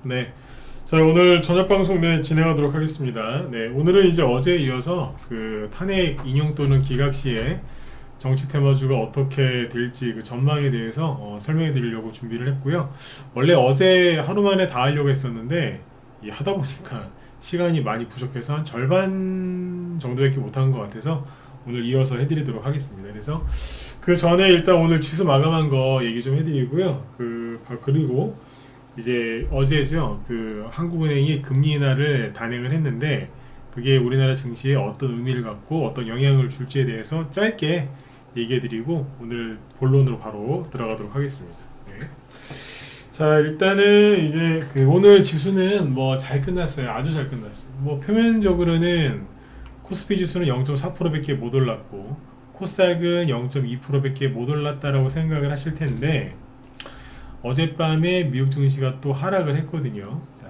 네. 자, 오늘 저녁 방송 진행하도록 하겠습니다. 네, 오늘은 이제 어제에 이어서 그 탄핵 인용 또는 기각 시에 정치 테마주가 어떻게 될지 그 전망에 대해서 설명해 드리려고 준비를 했고요. 원래 어제 하루 만에 다 하려고 했었는데 이 하다 보니까 시간이 많이 부족해서 한 절반 정도밖에 못한 것 같아서 오늘 이어서 해드리도록 하겠습니다. 그래서 그 전에 일단 오늘 지수 마감한 거 얘기 좀 해드리고요. 그리고 이제 어제죠. 그 한국은행이 금리 인하를 단행을 했는데 그게 우리나라 증시에 어떤 의미를 갖고 어떤 영향을 줄지에 대해서 짧게 얘기해드리고 오늘 본론으로 바로 들어가도록 하겠습니다. 네. 자, 일단은 이제 그 오늘 지수는 뭐 잘 끝났어요. 아주 잘 끝났어요. 뭐 표면적으로는 코스피 지수는 0.4%밖에 못 올랐고 코스닥은 0.2%밖에 못 올랐다라고 생각을 하실 텐데 어젯밤에 미국 증시가 또 하락을 했거든요. 자,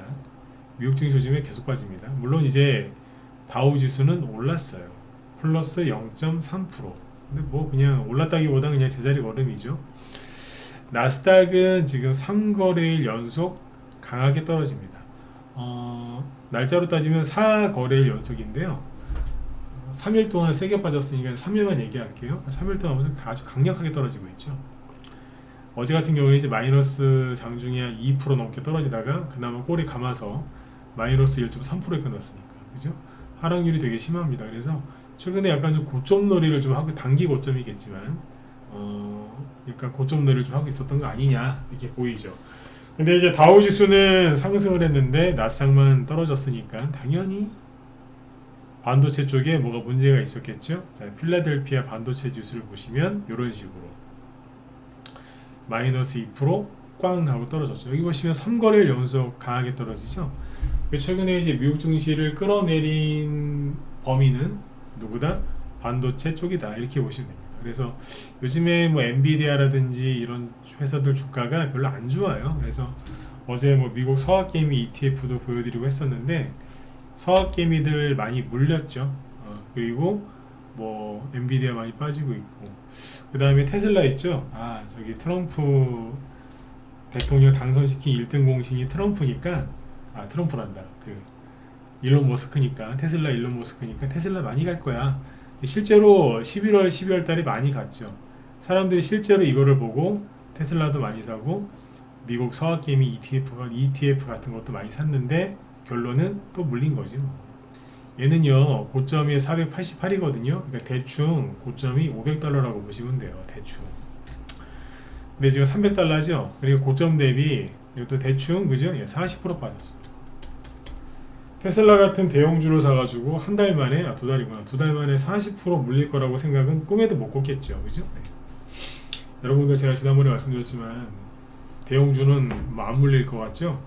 미국 증시 요즘에 계속 빠집니다. 물론 이제 다우 지수는 올랐어요. 플러스 0.3%. 근데 뭐 그냥 올랐다기보다 그냥 제자리 걸음이죠. 나스닥은 지금 3거래일 연속 강하게 떨어집니다. 날짜로 따지면 4거래일 연속인데요. 3일 동안 세게 빠졌으니까 3일만 얘기할게요. 3일 동안 아주 강력하게 떨어지고 있죠. 어제 같은 경우에 이제 마이너스 장중에 한 2% 넘게 떨어지다가 그나마 꼬리 감아서 마이너스 1.3%에 끝났으니까, 그죠? 하락률이 되게 심합니다. 그래서 최근에 약간 좀 고점 놀이를 좀 하고, 단기 고점이겠지만 약간 고점 놀이를 좀 하고 있었던 거 아니냐 이렇게 보이죠. 근데 이제 다우지수는 상승을 했는데 나스닥만 떨어졌으니까 당연히 반도체 쪽에 뭐가 문제가 있었겠죠. 자, 필라델피아 반도체 지수를 보시면 이런 식으로 마이너스 2%꽝 하고 떨어졌죠. 여기 보시면 3거래일 연속 강하게 떨어지죠. 최근에 이제 미국 증시를 끌어내린 범위는 누구다? 반도체 쪽이다. 이렇게 보시면 됩니다. 그래서 요즘에 뭐 엔비디아라든지 이런 회사들 주가가 별로 안 좋아요. 그래서 어제 뭐 미국 서학개미 ETF도 보여드리고 했었는데 서학개미들 많이 물렸죠. 그리고 뭐 엔비디아 많이 빠지고 있고 그 다음에 테슬라 있죠. 저기 트럼프 대통령 당선시킨 1등 공신이 트럼프니까 트럼프란다. 그 일론 머스크니까 테슬라 일론 머스크니까 테슬라 많이 갈 거야. 실제로 11월 12월 달에 많이 갔죠. 사람들이 실제로 이거를 보고 테슬라도 많이 사고 미국 서학개미 ETF 같은 것도 많이 샀는데 결론은 또 물린 거지. 얘는요 고점이 488이거든요. 그러니까 대충 고점이 500달러라고 보시면 돼요. 대충. 근데 지금 300달러죠. 그리고 고점 대비 이것도 대충 그죠? 40% 빠졌어. 테슬라 같은 대형주를 사가지고 한 달 만에 두 달이구나. 두 달 만에 40% 물릴 거라고 생각은 꿈에도 못 꿨겠죠. 그죠? 네. 여러분들 제가 지난번에 말씀드렸지만 대형주는 안 물릴 것 같죠?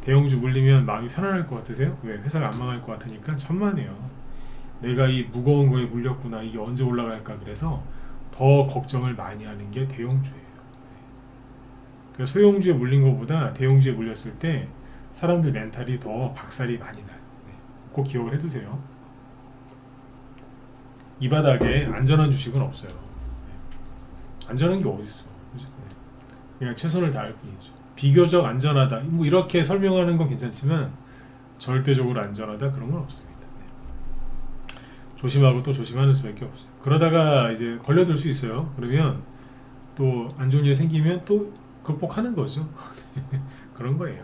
대형주 물리면 마음이 편안할 것 같으세요? 왜? 회사가 안 망할 것 같으니까 천만에요. 내가 이 무거운 거에 물렸구나. 이게 언제 올라갈까. 그래서 더 걱정을 많이 하는 게 대형주예요. 그래서 소형주에 물린 것보다 대형주에 물렸을 때 사람들 멘탈이 더 박살이 많이 나요. 꼭 기억을 해두세요. 이 바닥에 안전한 주식은 없어요. 안전한 게 어딨어. 그냥 최선을 다할 뿐이죠. 비교적 안전하다 뭐 이렇게 설명하는 건 괜찮지만 절대적으로 안전하다 그런 건 없습니다. 조심하고 또 조심하는 수밖에 없어요. 그러다가 이제 걸려들 수 있어요. 그러면 또 안 좋은 일이 생기면 또 극복하는 거죠. 그런 거예요.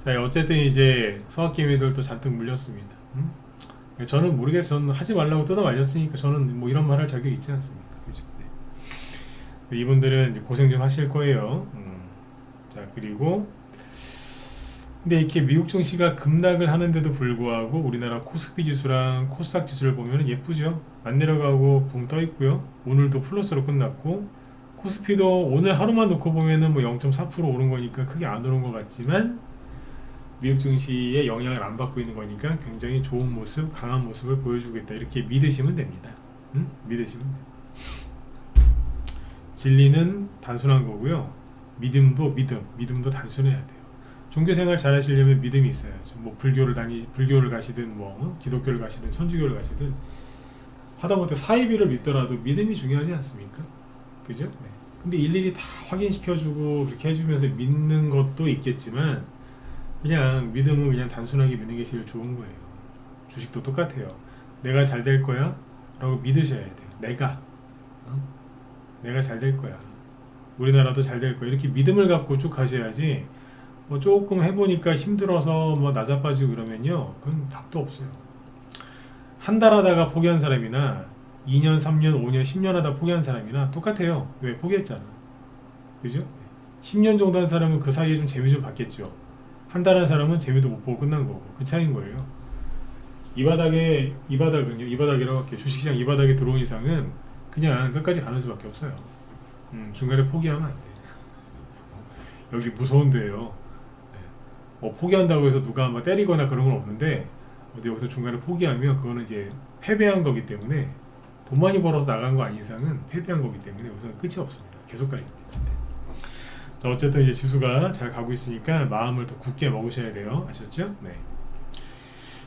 자, 어쨌든 이제 서학개미들도 잔뜩 물렸습니다. 저는 모르겠어요. 저는 하지 말라고 뜯어 말렸으니까 저는 뭐 이런 말 할 자격이 있지 않습니까? 그죠? 네. 이분들은 이제 고생 좀 하실 거예요. 자, 그리고 근데 이렇게 미국 증시가 급락을 하는데도 불구하고 우리나라 코스피 지수랑 코스닥 지수를 보면 예쁘죠? 안 내려가고 붕 떠 있고요. 오늘도 플러스로 끝났고 코스피도 오늘 하루만 놓고 보면은 뭐 0.4% 오른 거니까 크게 안 오른 것 같지만 미국 증시의 영향을 안 받고 있는 거니까 굉장히 좋은 모습, 강한 모습을 보여주고 있다. 이렇게 믿으시면 됩니다. 믿으시면 돼요. 진리는 단순한 거고요. 믿음도 단순해야 돼요. 종교생활 잘 하시려면 믿음이 있어야죠. 뭐 불교를 가시든 뭐 기독교를 가시든 천주교를 가시든 하다못해 사이비를 믿더라도 믿음이 중요하지 않습니까? 그죠? 네. 근데 일일이 다 확인시켜주고 그렇게 해주면서 믿는 것도 있겠지만 그냥 믿음은 그냥 단순하게 믿는 게 제일 좋은 거예요. 주식도 똑같아요. 내가 잘 될 거야 라고 믿으셔야 돼요. 어? 내가 잘 될 거야, 우리나라도 잘 될 거야, 이렇게 믿음을 갖고 쭉 가셔야지. 뭐 조금 해보니까 힘들어서 뭐 나자빠지고 그러면요, 그건 답도 없어요. 한 달 하다가 포기한 사람이나 2년, 3년, 5년, 10년 하다 포기한 사람이나 똑같아요. 왜? 포기했잖아. 그죠? 10년 정도 한 사람은 그 사이에 좀 재미 좀 봤겠죠. 한 달 한 사람은 재미도 못 보고 끝난 거고. 그 차이인 거예요. 이 바닥은요, 이 바닥이라고 할게요. 주식시장 이 바닥에 들어온 이상은 그냥 끝까지 가는 수밖에 없어요. 중간에 포기하면 안 돼. 여기 무서운 데예요. 포기한다고 해서 누가 막 때리거나 그런 건 없는데, 어디 여기서 중간에 포기하면 그거는 이제 패배한 거기 때문에, 돈 많이 벌어서 나간 거 아닌 이상은 패배한 거기 때문에 여기서는 끝이 없습니다. 계속 가야 됩니다. 자, 어쨌든 이제 지수가 잘 가고 있으니까 마음을 더 굳게 먹으셔야 돼요. 아셨죠? 네.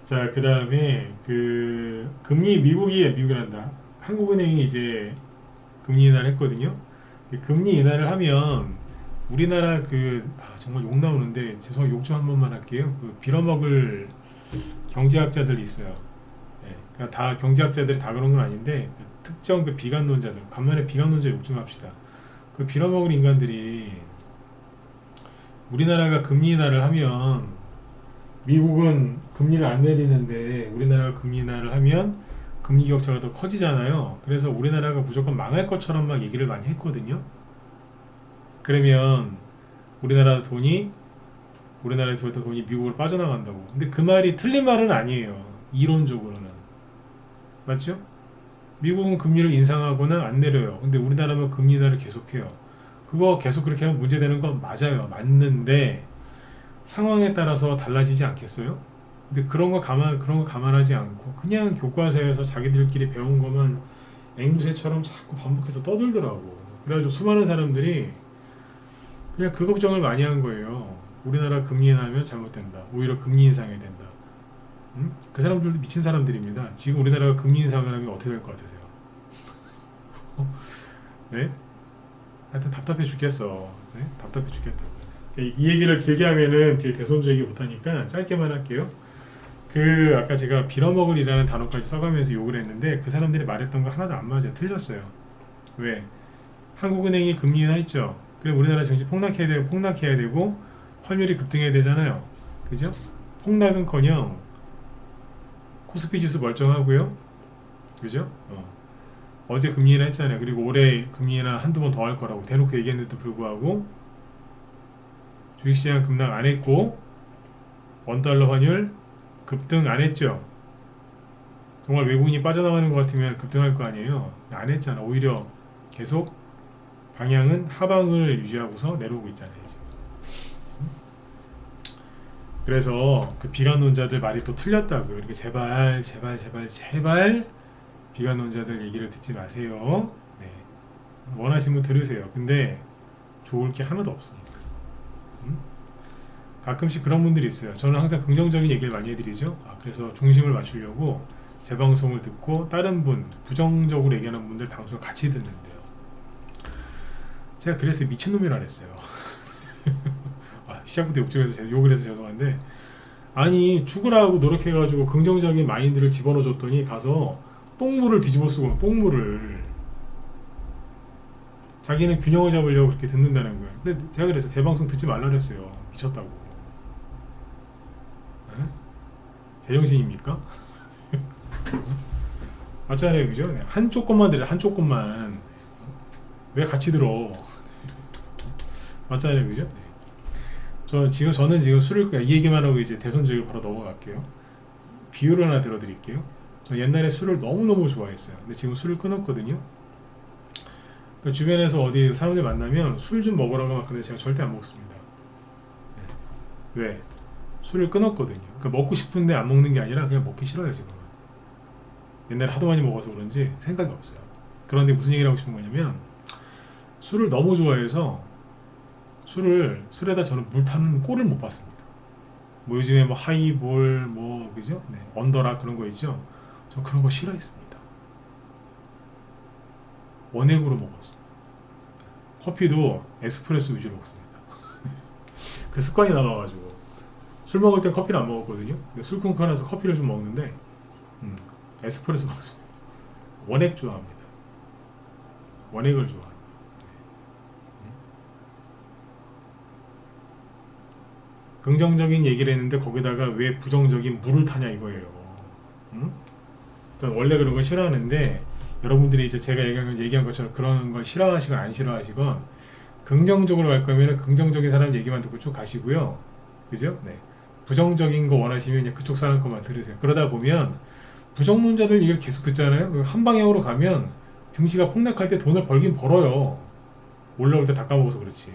자, 그 다음에 그 금리, 미국이란다. 한국은행이 이제 금리 인하를 했거든요. 금리 인하를 하면 우리나라 정말 욕 나오는데, 죄송해요, 욕 좀 한 번만 할게요. 빌어먹을 경제학자들이 있어요. 네, 그러니까 다 경제학자들이 다 그런 건 아닌데, 특정 비관론자들, 간만에 비관론자 욕 좀 합시다. 그 빌어먹을 인간들이 우리나라가 금리 인하를 하면, 미국은 금리를 안 내리는데 우리나라가 금리 인하를 하면 금리 격차가 더 커지잖아요. 그래서 우리나라가 무조건 망할 것처럼 막 얘기를 많이 했거든요. 그러면 우리나라에 들어왔던 돈이 미국으로 빠져나간다고. 근데 그 말이 틀린 말은 아니에요. 이론적으로는. 맞죠? 미국은 금리를 인상하거나 안 내려요. 근데 우리나라는 금리 인하를 계속해요. 그거 계속 그렇게 하면 문제되는 건 맞아요. 맞는데 상황에 따라서 달라지지 않겠어요? 근데 그런 거 감안하지 않고 그냥 교과서에서 자기들끼리 배운 것만 앵무새처럼 자꾸 반복해서 떠들더라고. 그래가지고 수많은 사람들이 그냥 그 걱정을 많이 한 거예요. 우리나라 금리 인하면 잘못된다, 오히려 금리 인상해야 된다. 그 사람들도 미친 사람들입니다. 지금 우리나라가 금리 인상을 하면 어떻게 될 것 같으세요? 네? 하여튼 답답해 죽겠어. 네? 답답해 죽겠다. 이 얘기를 길게 하면은 뒤에 대손주 얘기 못하니까 짧게만 할게요. 아까 제가 빌어먹을이라는 단어까지 써가면서 욕을 했는데, 그 사람들이 말했던 거 하나도 안 맞아요. 틀렸어요. 왜? 한국은행이 금리 인하했죠. 그럼 우리나라 증시 폭락해야 되고 환율이 급등해야 되잖아요. 그죠? 폭락은커녕 코스피 지수 멀쩡하고요. 그죠? 어제 금리 인하 했잖아요. 그리고 올해 금리 인하 한두 번 더 할 거라고 대놓고 얘기했는데도 불구하고 주식시장 급락 안 했고, 원달러 환율 급등 안 했죠. 정말 외국인이 빠져나가는 것 같으면 급등할 거 아니에요. 안 했잖아. 오히려 계속 방향은 하방을 유지하고서 내려오고 있잖아요, 지금. 그래서 그 비관론자들 말이 또 틀렸다고요. 이렇게 제발 비관론자들 얘기를 듣지 마세요. 네. 원하시면 들으세요. 근데 좋을 게 하나도 없으니까. 가끔씩 그런 분들이 있어요. 저는 항상 긍정적인 얘기를 많이 해드리죠. 그래서 중심을 맞추려고 제 방송을 듣고 다른 분, 부정적으로 얘기하는 분들 방송을 같이 듣는데요. 제가 그래서 미친놈이라 그랬어요. 시작부터 욕을 해서 죄송한데, 아니 죽으라고 노력해가지고 긍정적인 마인드를 집어넣어줬더니 가서 똥물을 뒤집어 쓰고, 똥물을 자기는 균형을 잡으려고 그렇게 듣는다는 거예요. 제가 그래서 제 방송 듣지 말라 그랬어요. 미쳤다고. 네? 제정신입니까? 맞잖아요, 그죠? 네. 한쪽 것만 들어, 한쪽 것만. 왜 같이 들어? 맞잖아요, 그죠? 네. 저는 지금 술을, 이 얘기만 하고 이제 대선적으로 바로 넘어갈게요. 비유를 하나 들어드릴게요. 저 옛날에 술을 너무너무 좋아했어요. 근데 지금 술을 끊었거든요. 그러니까 주변에서 어디 사람들 만나면 술 좀 먹으라고 막, 근데 제가 절대 안 먹습니다. 네. 왜? 술을 끊었거든요. 그러니까 먹고 싶은데 안 먹는 게 아니라 그냥 먹기 싫어요, 지금은. 옛날에 하도 많이 먹어서 그런지 생각이 없어요. 그런데 무슨 얘기를 하고 싶은 거냐면, 술을 너무 좋아해서 술에다 저는 물 타는 꼴을 못 봤습니다. 뭐 요즘에 뭐 하이볼, 뭐 그죠? 네, 언더락 그런 거 있죠? 저 그런 거 싫어했습니다. 원액으로 먹었어. 커피도 에스프레소 위주로 먹습니다. 그 습관이 남아가지고 술 먹을 땐 커피를 안 먹었거든요. 근데 술 끊고 나서 커피를 좀 먹는데 에스프레소 먹습니다. 원액 좋아합니다. 원액을 좋아합니다. 긍정적인 얘기를 했는데 거기다가 왜 부정적인 물을 타냐 이거예요. 전 원래 그런 거 싫어하는데 여러분들이 이제 제가 얘기한 것처럼 그런 걸 싫어하시건 안 싫어하시건 긍정적으로 갈 거면 긍정적인 사람 얘기만 듣고 쭉 가시고요. 그죠? 네. 부정적인 거 원하시면 그냥 그쪽 사람 것만 들으세요. 그러다 보면 부정론자들 얘기를 계속 듣잖아요. 한 방향으로 가면 증시가 폭락할 때 돈을 벌긴 벌어요. 올라올 때 다 까먹어서 그렇지.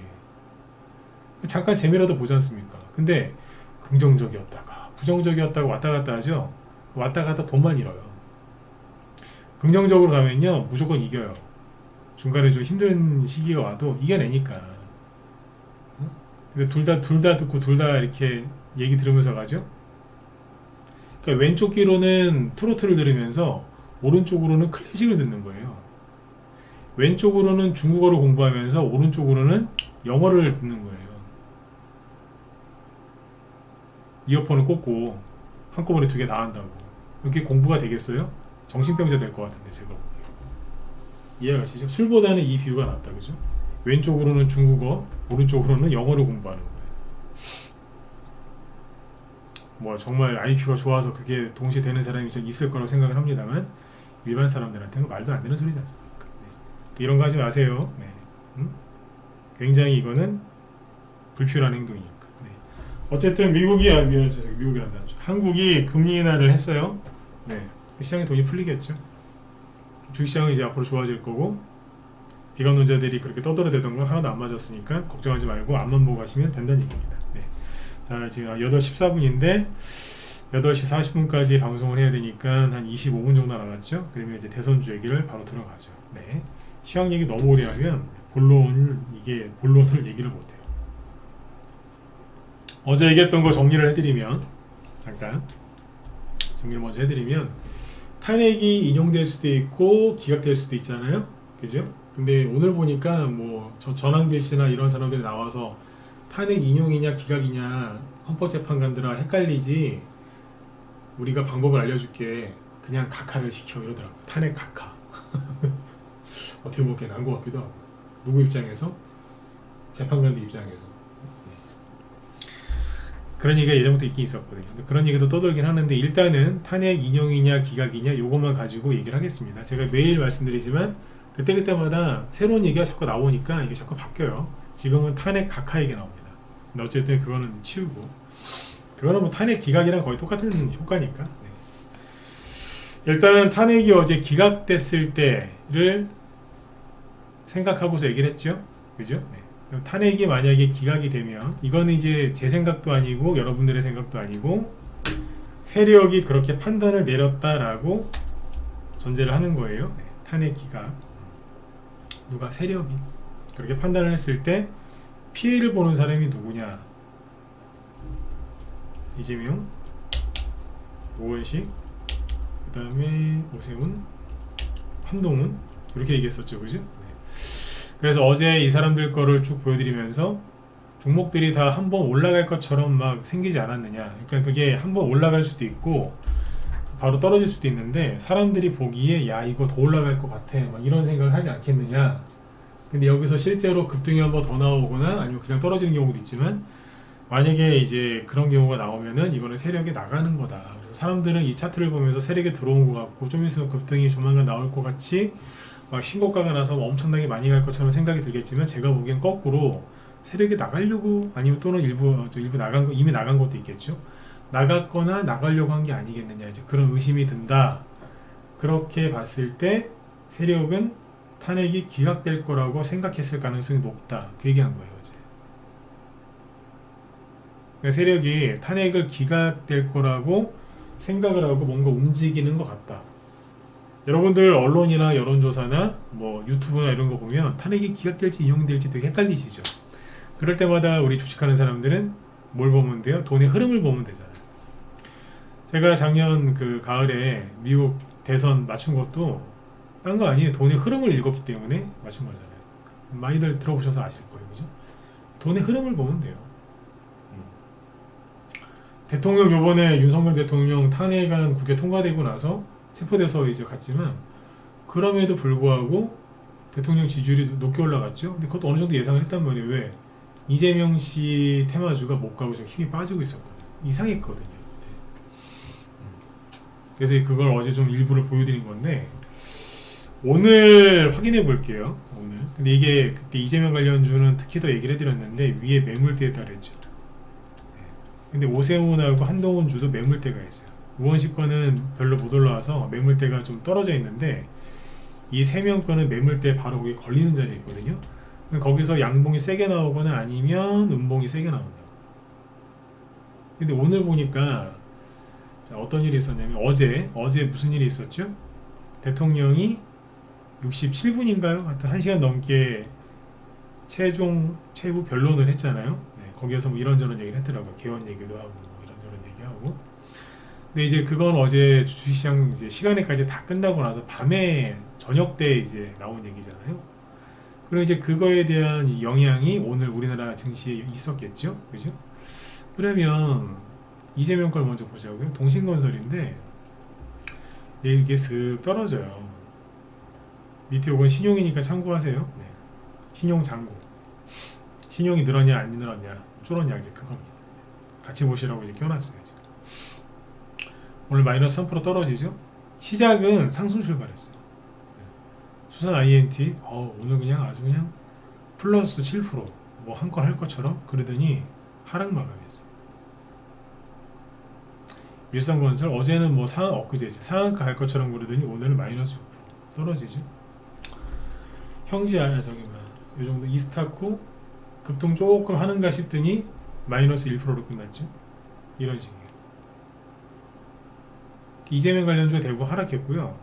잠깐 재미라도 보지 않습니까? 근데 긍정적이었다가 부정적이었다가 왔다 갔다 하죠. 왔다 갔다 돈만 잃어요. 긍정적으로 가면요 무조건 이겨요. 중간에 좀 힘든 시기가 와도 이겨내니까. 근데 둘 다 듣고 둘 다 이렇게 얘기 들으면서 가죠. 그러니까 왼쪽 귀로는 트로트를 들으면서 오른쪽으로는 클래식을 듣는 거예요. 왼쪽으로는 중국어를 공부하면서 오른쪽으로는 영어를 듣는 거예요. 이어폰을 꽂고 한꺼번에 두 개 다 한다고. 그게 공부가 되겠어요? 정신병자 될 것 같은데 제가 보기에. 이해가시죠? 술보다는 이 비유가 낫다, 그죠? 왼쪽으로는 중국어, 오른쪽으로는 영어를 공부하는 거예요. 뭐 정말 IQ가 좋아서 그게 동시에 되는 사람이 있을 거라고 생각을 합니다만 일반 사람들한테는 말도 안 되는 소리지 않습니까? 네. 이런 거 하지 마세요. 네. 굉장히 이거는 불필요한 행동이니까. 네. 어쨌든 미국이란다. 한국이 금리 인하를 했어요. 네. 시장에 돈이 풀리겠죠. 주식시장은 이제 앞으로 좋아질 거고 비관론자들이 그렇게 떠들어대던 건 하나도 안 맞았으니까 걱정하지 말고 앞만 보고 가시면 된다는 얘기입니다. 네. 자, 지금 8시 14분인데 8시 40분까지 방송을 해야 되니까 한 25분 정도 남았죠. 그러면 이제 대선주 얘기를 바로 들어가죠. 네. 시황 얘기 너무 오래 하면 본론을 얘기를 못해요. 어제 얘기했던 거 정리를 해드리면 잠깐 정리를 먼저 해드리면 탄핵이 인용될 수도 있고 기각될 수도 있잖아요. 그죠? 근데 오늘 보니까 뭐 전한길 씨나 이런 사람들이 나와서 탄핵 인용이냐 기각이냐 헌법재판관들아 헷갈리지 우리가 방법을 알려줄게 그냥 각하를 시켜 이러더라고. 탄핵 각하. 어떻게 보면 난 것 같기도 하고 누구 입장에서? 재판관들 입장에서 그런 얘기가 예전부터 있긴 있었거든요. 근데 그런 얘기도 떠돌긴 하는데 일단은 탄핵 인용이냐 기각이냐 요것만 가지고 얘기를 하겠습니다. 제가 매일 말씀드리지만 그때마다 새로운 얘기가 자꾸 나오니까 이게 자꾸 바뀌어요. 지금은 탄핵 각하 얘기 나옵니다. 근데 어쨌든 그거는 치우고 그거는 뭐 탄핵 기각이랑 거의 똑같은 효과니까. 네. 일단은 탄핵이 어제 기각됐을 때를 생각하고서 얘기를 했죠. 그죠? 네. 그럼 탄핵이 만약에 기각이 되면 이거는 이제 제 생각도 아니고 여러분들의 생각도 아니고 세력이 그렇게 판단을 내렸다라고 전제를 하는 거예요. 네. 탄핵 기각 누가 세력이 그렇게 판단을 했을 때 피해를 보는 사람이 누구냐? 이재명, 오원식, 그 다음에 오세훈, 한동훈 이렇게 얘기했었죠, 그죠? 네. 그래서 어제 이 사람들 거를 쭉 보여드리면서 종목들이 다 한번 올라갈 것처럼 막 생기지 않았느냐. 그러니까 그게 한번 올라갈 수도 있고 바로 떨어질 수도 있는데 사람들이 보기에 야 이거 더 올라갈 것 같아 막 이런 생각을 하지 않겠느냐. 근데 여기서 실제로 급등이 한번 더 나오거나 아니면 그냥 떨어지는 경우도 있지만 만약에 이제 그런 경우가 나오면은 이거는 세력이 나가는 거다. 그래서 사람들은 이 차트를 보면서 세력이 들어온 것 같고 좀 있으면 급등이 조만간 나올 것 같이 막 신고가가 나서 엄청나게 많이 갈 것처럼 생각이 들겠지만 제가 보기엔 거꾸로 세력이 나가려고 아니면 또는 일부 나간 거 이미 나간 것도 있겠죠. 나갔거나 나가려고 한 게 아니겠느냐 이제 그런 의심이 든다. 그렇게 봤을 때 세력은 탄핵이 기각될 거라고 생각했을 가능성이 높다. 그 얘기한 거예요 어제. 그러니까 세력이 탄핵을 기각될 거라고 생각을 하고 뭔가 움직이는 것 같다. 여러분들 언론이나 여론조사나 뭐 유튜브나 이런 거 보면 탄핵이 기각될지 인용될지 되게 헷갈리시죠. 그럴 때마다 우리 주식하는 사람들은 뭘 보면 돼요? 돈의 흐름을 보면 되잖아요. 제가 작년 그 가을에 미국 대선 맞춘 것도 딴 거 아니에요. 돈의 흐름을 읽었기 때문에 맞춘 거잖아요. 많이들 들어보셔서 아실 거예요. 그죠? 돈의 흐름을 보면 돼요. 대통령 요번에 윤석열 대통령 탄핵안 국회 통과되고 나서 체포돼서 이제 갔지만 그럼에도 불구하고 대통령 지지율이 높게 올라갔죠. 근데 그것도 어느 정도 예상을 했단 말이에요. 왜? 이재명 씨 테마주가 못 가고 좀 힘이 빠지고 있었거든요. 이상했거든요. 그래서 그걸 어제 좀 일부를 보여드린 건데 오늘 확인해 볼게요. 오늘. 근데 이게 그때 이재명 관련주는 특히 더 얘기를 해드렸는데 위에 매물대에 달했죠. 근데 오세훈하고 한동훈 주도 매물대가 있어요. 우원식 거는 별로 못 올라와서 매물대가 좀 떨어져 있는데 이 세 명 거는 매물대 바로 거기 걸리는 자리에 있거든요. 거기서 양봉이 세게 나오거나 아니면 음봉이 세게 나온다. 근데 오늘 보니까 자, 어떤 일이 있었냐면 어제 무슨 일이 있었죠? 대통령이 67분인가요? 하여튼 1시간 넘게 최후 변론을 했잖아요. 네, 거기에서 뭐 이런저런 얘기를 했더라고요. 개헌 얘기도 하고 뭐 이런저런 얘기하고. 근데 이제 그건 어제 주식시장 이제 시간에까지 다 끝나고 나서 밤에 저녁 때 이제 나온 얘기잖아요. 그리고 이제 그거에 대한 영향이 오늘 우리나라 증시에 있었겠죠, 그죠? 그러면 이재명 걸 먼저 보자고요. 동신건설인데 이게 슥 떨어져요. 밑에 요건 신용이니까 참고하세요. 네. 신용 잔고. 신용이 늘었냐 안 늘었냐 줄었냐 이제 그겁니다. 같이 보시라고 이제 껴놨어요. 지금. 오늘 마이너스 3% 떨어지죠. 시작은 상승 출발했어요. 수산 INT 오늘 그냥 아주 그냥 플러스 7% 뭐 한 건 할 것처럼 그러더니 하락 마감했어요. 일성건설 어제는 뭐 엊그제 상한가 할 것처럼 그러더니 오늘은 마이너스 5% 떨어지죠. 형제 저기 요 정도 이스타코 급등 조금 하는가 싶더니 마이너스 1%로 끝났죠. 이런 식이에요. 이재명 관련주가 대부분 하락했고요.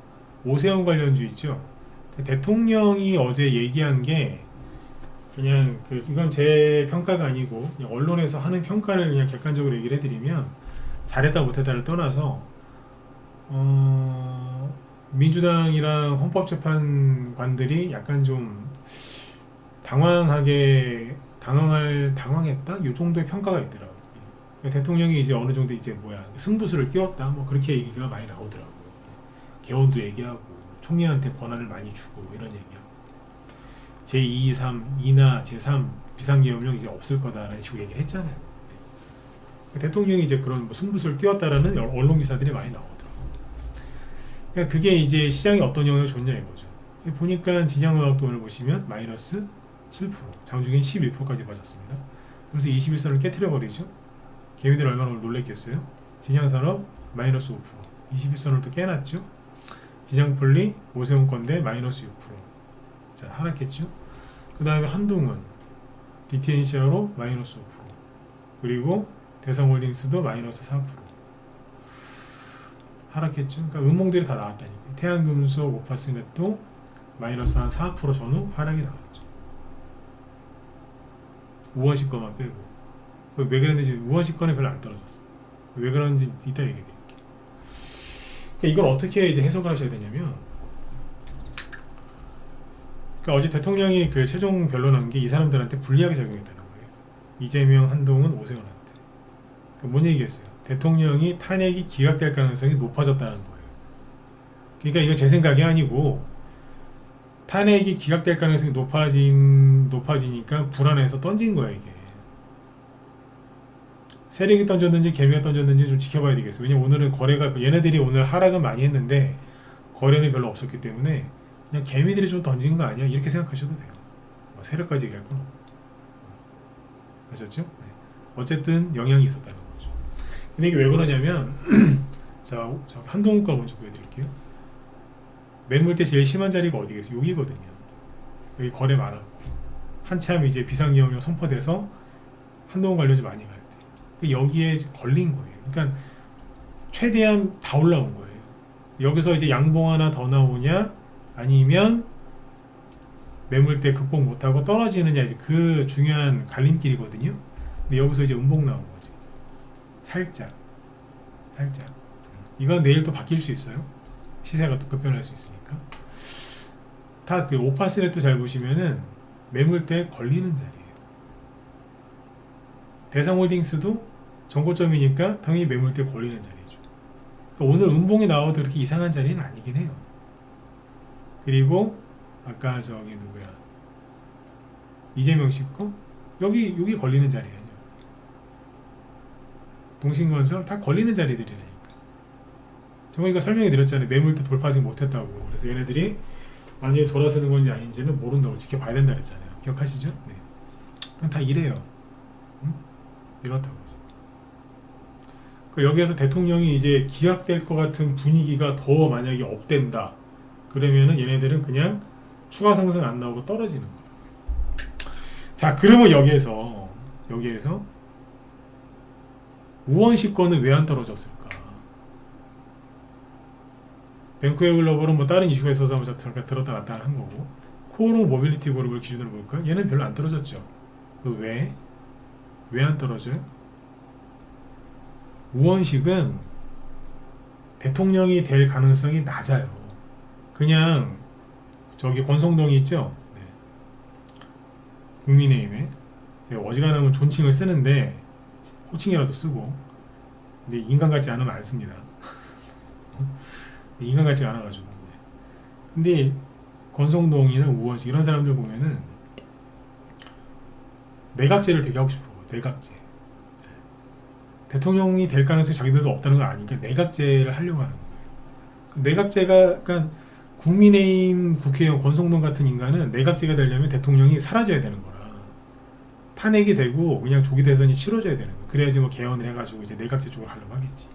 오세훈 관련주 있죠. 대통령이 어제 얘기한 게 그냥 이건 제 평가가 아니고 그냥 언론에서 하는 평가를 그냥 객관적으로 얘기를 해드리면 잘했다 못했다를 떠나서 민주당이랑 헌법재판관들이 약간 좀 당황했다? 이 정도의 평가가 있더라고요. 대통령이 이제 어느 정도 이제 승부수를 띄웠다 뭐 그렇게 얘기가 많이 나오더라고요. 개헌도 얘기하고 총리한테 권한을 많이 주고 이런 얘기하고 제2, 3, 2나 제3 비상계엄령 이제 없을 거다라는 식으로 얘기를 했잖아요. 대통령이 이제 그런 뭐 승부수를 띄웠다라는 언론 기사들이 많이 나오더라고요. 그러니까 그게 이제 시장에 어떤 영향을 줬냐 이거죠. 보니까 진양화학도 오늘 보시면 마이너스 7%, 장중엔 11%까지 빠졌습니다. 그래서 21선을 깨트려 버리죠. 개미들 얼마나 놀랬겠어요. 진양산업 마이너스 5%, 21선을 또 깨놨죠. 진양폴리 오세훈 건데 마이너스 6%. 자, 하락했죠. 그 다음에 한동훈 DTNCR로 마이너스 5%, 그리고 대성홀딩스도 마이너스 4% 하락했죠. 그러니까 음몽들이 다 나왔다니까. 태양금속, 오파스넷도 마이너스 한 4% 전후 하락이 나왔죠. 우원식 거만 빼고. 왜 그랬는지 우원식 거는 별로 안 떨어졌어요. 왜 그런지 이따 얘기해 드릴게요. 그러니까 이걸 어떻게 이제 해석을 하셔야 되냐면, 그러니까 어제 대통령이 그 최종 변론한 게 이 사람들한테 불리하게 작용했다는 거예요. 이재명, 한동훈, 오세훈한테. 그러니까 뭔 얘기겠어요? 대통령이 탄핵이 기각될 가능성이 높아졌다는 거예요. 그러니까 이건 제 생각이 아니고 탄핵이 기각될 가능성이 높아지니까 불안해서 던진 거야 이게. 세력이 던졌는지 개미가 던졌는지 좀 지켜봐야 되겠어요. 왜냐면 오늘은 거래가 얘네들이 오늘 하락은 많이 했는데 거래는 별로 없었기 때문에 그냥 개미들이 좀 던진 거 아니야 이렇게 생각하셔도 돼요. 세력까지 얘기할 건 없고. 아셨죠? 네. 어쨌든 영향이 있었다는 거죠. 근데 이게 왜 그러냐면 자 한동훈 거 먼저 보여드릴게요. 매물대 제일 심한 자리가 어디겠어요? 여기거든요. 여기 거래 많았고 한참 이제 비상계엄령 선포돼서 한동훈 관련주 많이 갈 때 여기에 걸린 거예요. 그러니까 최대한 다 올라온 거예요. 여기서 이제 양봉 하나 더 나오냐 아니면 매물대 극복 못하고 떨어지느냐 이제 그 중요한 갈림길이거든요. 근데 여기서 이제 음봉 나온 거지. 살짝 이건 내일 또 바뀔 수 있어요. 시세가 또 급변할 수 있으니까. 다 그 오파스넷도 잘 보시면은 매물대에 걸리는 자리예요. 대성홀딩스도 전고점이니까 당연히 매물대 걸리는 자리죠. 그러니까 오늘 음봉이 나와도 그렇게 이상한 자리는 아니긴 해요. 그리고 아까 저기 누구야, 이재명 씨 거 여기 걸리는 자리예요. 동신건설 다 걸리는 자리들이라니까. 제가 이거 설명해 드렸잖아요. 매물대 돌파하지 못했다고. 그래서 얘네들이 완전히 돌아서는 건지 아닌지는 모른다고, 지켜봐야 된다 그랬잖아요. 기억하시죠? 네. 그럼 다 이래요. 응? 이렇다고. 여기에서 대통령이 이제 기각될 것 같은 분위기가 더 만약에 업된다 그러면은 얘네들은 그냥 추가 상승 안 나오고 떨어지는 거예요. 자, 그러면 여기에서 우원식 거는 왜 안 떨어졌을까? 뱅크웨어 글로벌은 뭐 다른 이슈가 있어서 한번 잠깐 들었다 놨다 한 거고, 코오롱 모빌리티 그룹을 기준으로 볼까? 얘는 별로 안 떨어졌죠. 왜 안 떨어져요? 우원식은 대통령이 될 가능성이 낮아요. 그냥 저기 권성동이 있죠? 네. 국민의힘에 제가 어지간하면 존칭을 쓰는데 호칭이라도 쓰고, 근데 인간 같지 않으면 안 씁니다. 인간 같지 않아가지고. 근데 권성동이나 우원식 이런 사람들 보면은 내각제를 되게 하고 싶어. 내각제. 대통령이 될 가능성이 자기들도 없다는 걸 아니까 내각제를 하려고 하는 거예요. 내각제가, 그러니까 국민의힘 국회의원 권성동 같은 인간은 내각제가 되려면 대통령이 사라져야 되는 거라. 탄핵이 되고 그냥 조기 대선이 치러져야 되는 거야. 그래야지 뭐 개헌을 해가지고 이제 내각제 쪽으로 하려고 하겠지.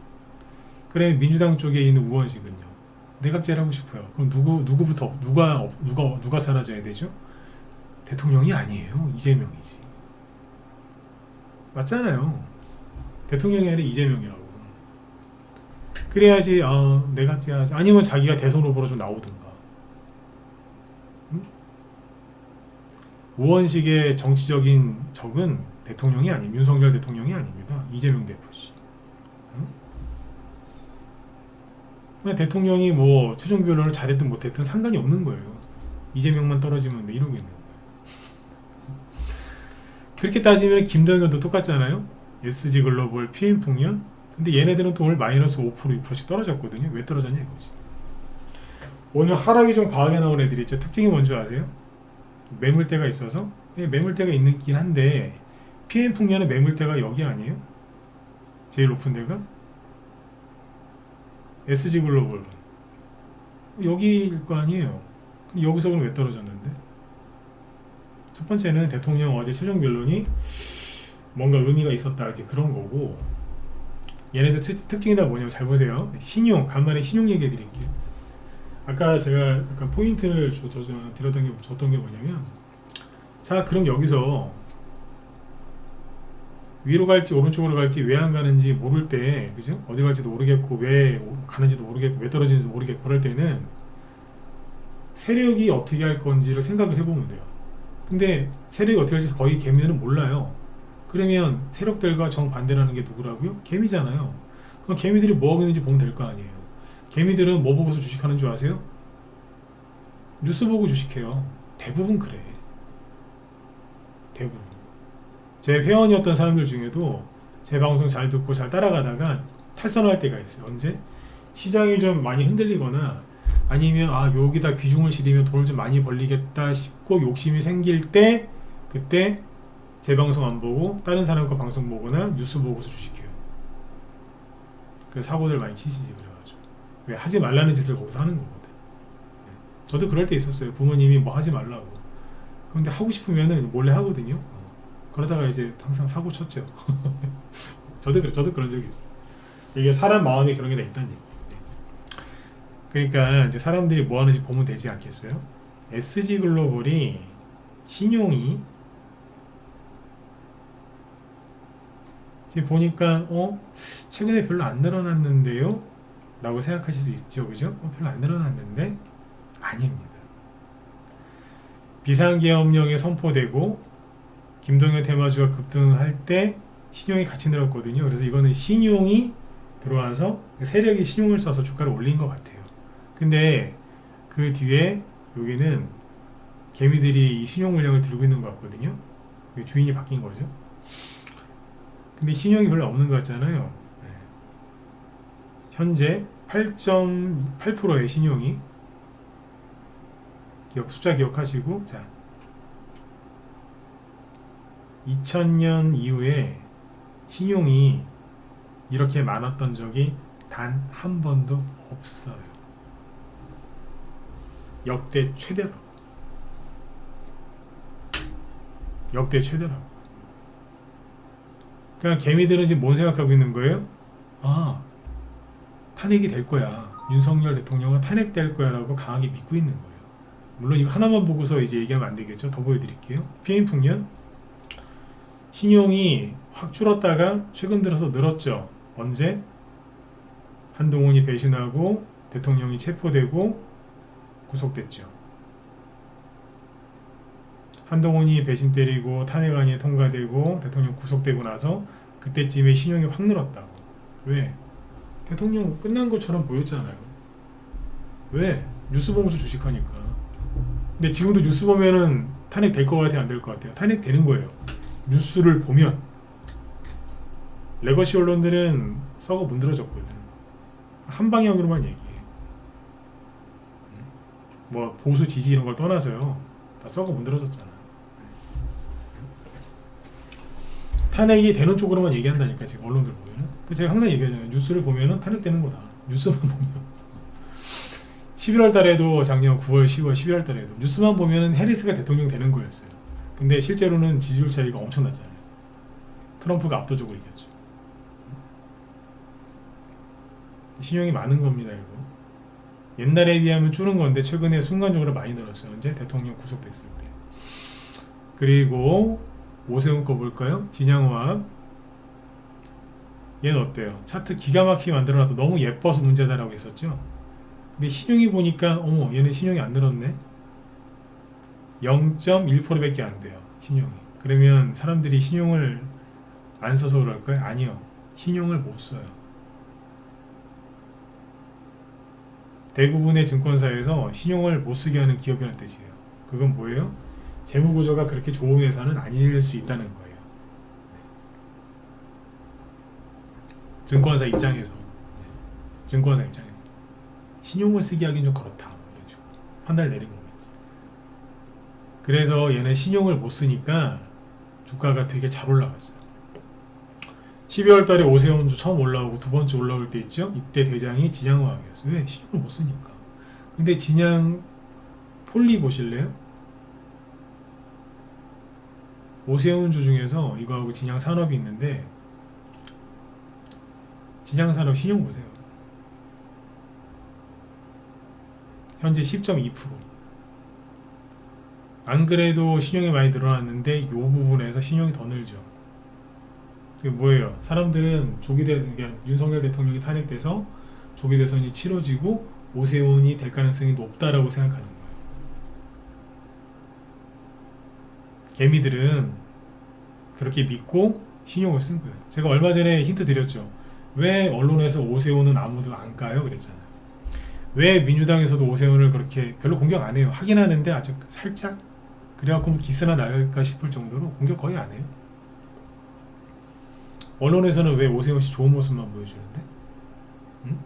그래 민주당 쪽에 있는 우원식은요, 내각제를 하고 싶어요. 그럼 누가 사라져야 되죠? 대통령이 아니에요. 이재명이지. 맞잖아요. 대통령이 아니라 이재명이라고. 그래야지 내각제 하지. 아니면 자기가 대선 후보로 좀 나오든가. 응? 우원식의 정치적인 적은 대통령이 아닙니다. 윤석열 대통령이 아닙니다. 이재명 대표지. 응? 그냥 대통령이 뭐 최종 변론을 잘했든 못했든 상관이 없는 거예요. 이재명만 떨어지면 왜 이러고 있는 거예요. 그렇게 따지면 김동연도 똑같잖아요. SG글로벌, PM풍년. 근데 얘네들은 또 오늘 마이너스 5%, 6%씩 떨어졌거든요. 왜 떨어졌냐 이거지. 오늘 하락이 좀 과하게 나온 애들이 있죠. 특징이 뭔지 아세요? 매물대가 있어서. 매물대가 있긴 한데 PM풍년은 매물대가 여기 아니에요? 제일 높은 데가? SG글로벌 여기일 거 아니에요. 여기서 그럼 왜 떨어졌는데? 첫 번째는 대통령 어제 최종 변론이 뭔가 의미가 있었다, 이제 그런 거고, 얘네들 특징이 다 뭐냐면, 잘 보세요. 신용, 간만에 신용 얘기해 드릴게요. 아까 제가 약간 포인트를 줬던 게 뭐냐면, 자, 그럼 여기서 위로 갈지 오른쪽으로 갈지 왜 안 가는지 모를 때, 그죠? 어디 갈지도 모르겠고 왜 가는지도 모르겠고 왜 떨어지는지도 모르겠고 그럴 때는 세력이 어떻게 할 건지를 생각을 해보면 돼요. 근데 세력이 어떻게 할지 거의 개미들은 몰라요. 그러면 세력들과 정반대라는 게 누구라고요? 개미잖아요. 그럼 개미들이 뭐 하고 있는지 보면 될 거 아니에요. 개미들은 뭐 보고서 주식하는 줄 아세요? 뉴스 보고 주식해요. 대부분 그래. 대부분. 제 회원이었던 사람들 중에도 제 방송 잘 듣고 잘 따라가다가 탈선할 때가 있어요. 언제? 시장이 좀 많이 흔들리거나 아니면 여기다 비중을 실으면 돈을 좀 많이 벌리겠다 싶고 욕심이 생길 때, 그때 제 방송 안 보고 다른 사람 거 방송 보거나 뉴스 보고서 주식해요. 그래서 사고들 많이 치시지. 그래가지고 왜 하지 말라는 짓을 거기서 하는 거거든. 저도 그럴 때 있었어요. 부모님이 뭐 하지 말라고. 근데 하고 싶으면은 몰래 하거든요. 그러다가 이제 항상 사고 쳤죠. 저도 그런 적이 있어요. 이게 사람 마음이 그런 게 다 있다는 얘기. 그러니까 이제 사람들이 뭐 하는지 보면 되지 않겠어요? SG글로벌이 신용이 지금 보니까 최근에 별로 안 늘어났는데요? 라고 생각하실 수 있죠. 그죠? 별로 안 늘어났는데? 아닙니다. 비상계엄령이 선포되고 김동연 테마주가 급등할 때 신용이 같이 늘었거든요. 그래서 이거는 신용이 들어와서 세력이 신용을 써서 주가를 올린 것 같아요. 근데 그 뒤에 여기는 개미들이 이 신용 물량을 들고 있는 것 같거든요. 주인이 바뀐 거죠. 근데 신용이 별로 없는 것 같잖아요. 네. 현재 8.8%의 신용이 숫자 기억하시고, 자 2000년 이후에 신용이 이렇게 많았던 적이 단 한 번도 없어요. 역대 최대라고. 역대 최대라고. 그러니까 개미들은 지금 뭔 생각하고 있는 거예요? 아, 탄핵이 될 거야. 윤석열 대통령은 탄핵될 거야 라고 강하게 믿고 있는 거예요. 물론 이거 하나만 보고서 이제 얘기하면 안 되겠죠. 더 보여드릴게요. 피해인풍년 신용이 확 줄었다가 최근 들어서 늘었죠. 언제? 한동훈이 배신하고 대통령이 체포되고 구속됐죠. 한동훈이 배신 때리고 탄핵안이 통과되고 대통령 구속되고 나서 그때쯤에 신용이 확 늘었다고. 왜? 대통령 끝난 것처럼 보였잖아요. 왜? 뉴스 보면서 주식하니까. 근데 지금도 뉴스 보면은 탄핵 될 것 같아요? 안 될 것 같아요? 탄핵 되는 거예요. 뉴스를 보면. 레거시 언론들은 썩어 문드러졌거든. 한 방향으로만 얘기해. 뭐 보수 지지 이런 걸 떠나서요. 다 썩어 문드러졌잖아. 탄핵이 되는 쪽으로만 얘기한다니까 지금 언론들 보면은. 제가 항상 얘기하잖아요. 뉴스를 보면은 탄핵되는 거다. 뉴스만 보면. 11월 달에도 작년 9월, 10월, 11월 달에도 뉴스만 보면은 해리스가 대통령 되는 거였어요. 근데 실제로는 지지율 차이가 엄청났잖아요. 트럼프가 압도적으로 이겼죠. 신용이 많은 겁니다, 이거. 옛날에 비하면 줄은 건데 최근에 순간적으로 많이 늘었어요. 언제? 대통령 구속됐을 때. 그리고 오세훈 거 볼까요? 진양화학. 얘는 어때요? 차트 기가 막히게 만들어놔도 너무 예뻐서 문제다라고 했었죠. 근데 신용이 보니까 어머 얘는 신용이 안 늘었네. 0.1%밖에 안 돼요. 신용이. 그러면 사람들이 신용을 안 써서 그럴까요? 아니요. 신용을 못 써요. 대부분의 증권사에서 신용을 못 쓰게 하는 기업이라는 뜻이에요. 그건 뭐예요? 재무구조가 그렇게 좋은 회사는 아닐 수 있다는 거예요. 증권사 입장에서. 증권사 입장에서. 신용을 쓰게 하긴 좀 그렇다. 판단을 내린 거겠지. 그래서 얘는 신용을 못 쓰니까 주가가 되게 잘 올라갔어요. 12월 달에 오세훈주 처음 올라오고 두 번째 올라올 때 있죠? 이때 대장이 진양화학이었어요. 왜? 신용을 못 쓰니까. 근데 진양 폴리 보실래요? 오세훈주 중에서 이거하고 진양산업이 있는데 진양산업 신용 보세요. 현재 10.2%. 안 그래도 신용이 많이 늘어났는데 이 부분에서 신용이 더 늘죠. 그게 뭐예요? 사람들은 윤석열 대통령이 탄핵돼서 조기 대선이 치러지고 오세훈이 될 가능성이 높다라고 생각하는 거예요. 개미들은 그렇게 믿고 신용을 쓴 거예요. 제가 얼마 전에 힌트 드렸죠. 왜 언론에서 오세훈은 아무도 안 까요? 그랬잖아요. 왜 민주당에서도 오세훈을 그렇게 별로 공격 안 해요? 하긴 하는데 아주 살짝 그래갖고 뭐 기스나 날까 싶을 정도로 공격 거의 안 해요. 언론에서는 왜 오세훈 씨 좋은 모습만 보여주는데? 응?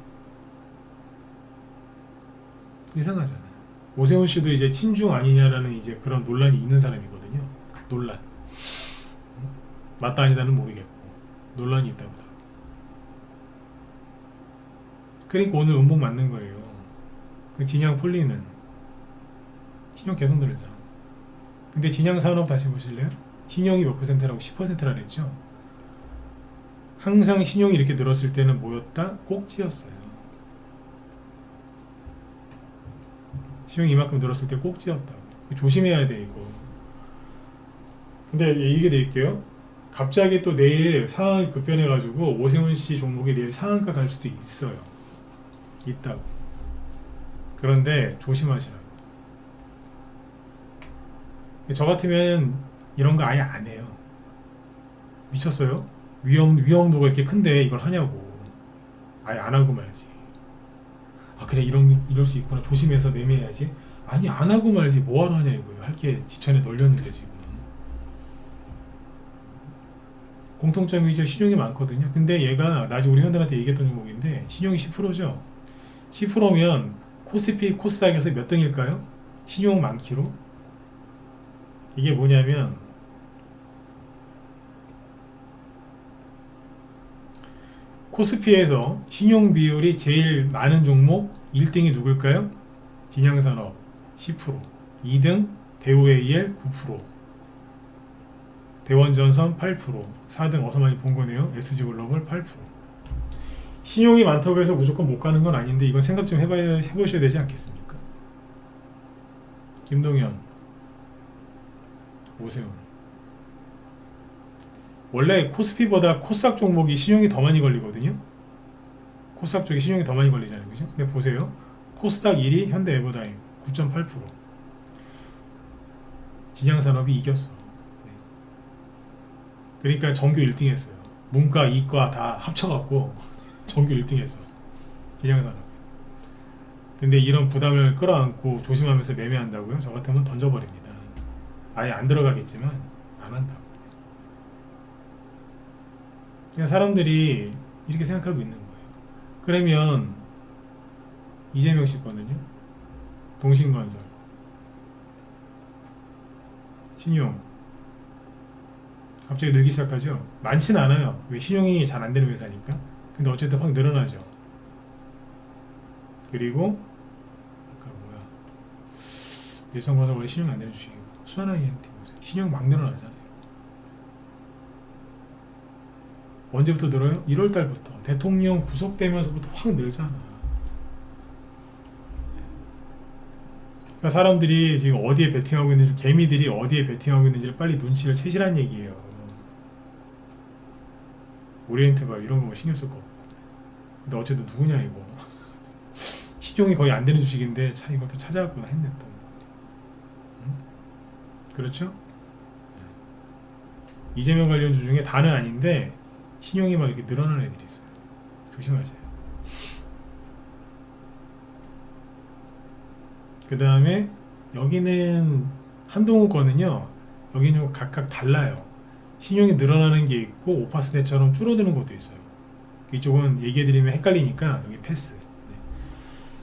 이상하잖아요. 오세훈 씨도 이제 친중 아니냐라는 이제 그런 논란이 있는 사람이거든요. 논란. 응? 맞다 아니다는 모르겠고 논란이 있다고. 그러니까 오늘 음봉 맞는 거예요. 그 진양 폴리는 신용 계속 늘잖아. 근데 진양 산업 다시 보실래요? 신용이 몇 %라고 10%라 그랬죠. 항상 신용이 이렇게 늘었을 때는 뭐였다? 꼭지였어요. 신용이 이만큼 늘었을 때 꼭지였다고. 조심해야 돼 이거. 근데 얘기 드릴게요. 갑자기 또 내일 상황이 급변해가지고 오세훈 씨 종목이 내일 상한가 갈 수도 있어요. 있다고. 그런데 조심하시라고. 저 같으면 이런 거 아예 안 해요. 미쳤어요? 위험도가 이렇게 큰데 이걸 하냐고. 아예 안 하고 말지. 아 그래 이럴 수 있구나. 조심해서 매매해야지. 아니 안 하고 말지 뭐하러 하냐 이거예요. 할 게 지천에 널렸는데 지금. 공통점이죠. 신용이 많거든요. 근데 얘가 나 지금 우리 회원들한테 얘기했던 종목인데 신용이 10%죠. 10%면 코스피 코스닥에서 몇 등일까요? 신용 많기로. 이게 뭐냐면 코스피에서 신용 비율이 제일 많은 종목 1등이 누굴까요? 진양산업 10%, 2등 대우AL 9%, 대원전선 8%, 4등 어서 많이 본 거네요. SG글로벌 8%. 신용이 많다고 해서 무조건 못 가는 건 아닌데 이건 생각 좀 해보셔야 되지 않겠습니까? 김동현, 오세훈. 원래 코스피보다 코스닥 종목이 신용이 더 많이 걸리거든요. 코스닥 쪽이 신용이 더 많이 걸리잖아요, 그죠? 근데 보세요. 코스닥 1위 현대에버다임 9.8%. 진양산업이 이겼어. 네. 그러니까 전교 1등 했어요. 문과, 이과 다 합쳐갖고 전교 1등 했어. 진양산업. 근데 이런 부담을 끌어안고 조심하면서 매매한다고요? 저 같으면 던져버립니다. 아예 안 들어가겠지만 안 한다고. 그냥 사람들이 이렇게 생각하고 있는 거예요. 그러면 이재명 씨 거는요? 동신건설, 신용 갑자기 늘기 시작하죠? 많지는 않아요. 왜? 신용이 잘 안 되는 회사니까. 근데 어쨌든 확 늘어나죠. 그리고 아까 뭐야, 일성건설 원래 신용이 안 되는 주식이고 수하나이엔티 신용 막 늘어나잖아요. 언제부터 늘어요? 1월달부터 대통령 구속되면서부터 확 늘잖아. 그러니까 사람들이 지금 어디에 베팅하고 있는지, 개미들이 어디에 베팅하고 있는지를 빨리 눈치를 채시란 얘기예요. 오리엔트가 이런 거 뭐 신경 쓸 거 없고. 근데 어쨌든 누구냐 이거. 시종이 거의 안 되는 주식인데 참 이것도 찾아왔구나 했네 또. 응? 그렇죠? 이재명 관련 주 중에 다는 아닌데 신용이 막 이렇게 늘어나는 애들이 있어요. 조심하세요. 그 다음에 여기는 한동훈 거는요, 여기는 각각 달라요. 신용이 늘어나는 게 있고 오파스네처럼 줄어드는 것도 있어요. 이쪽은 얘기해드리면 헷갈리니까 여기 패스. 네.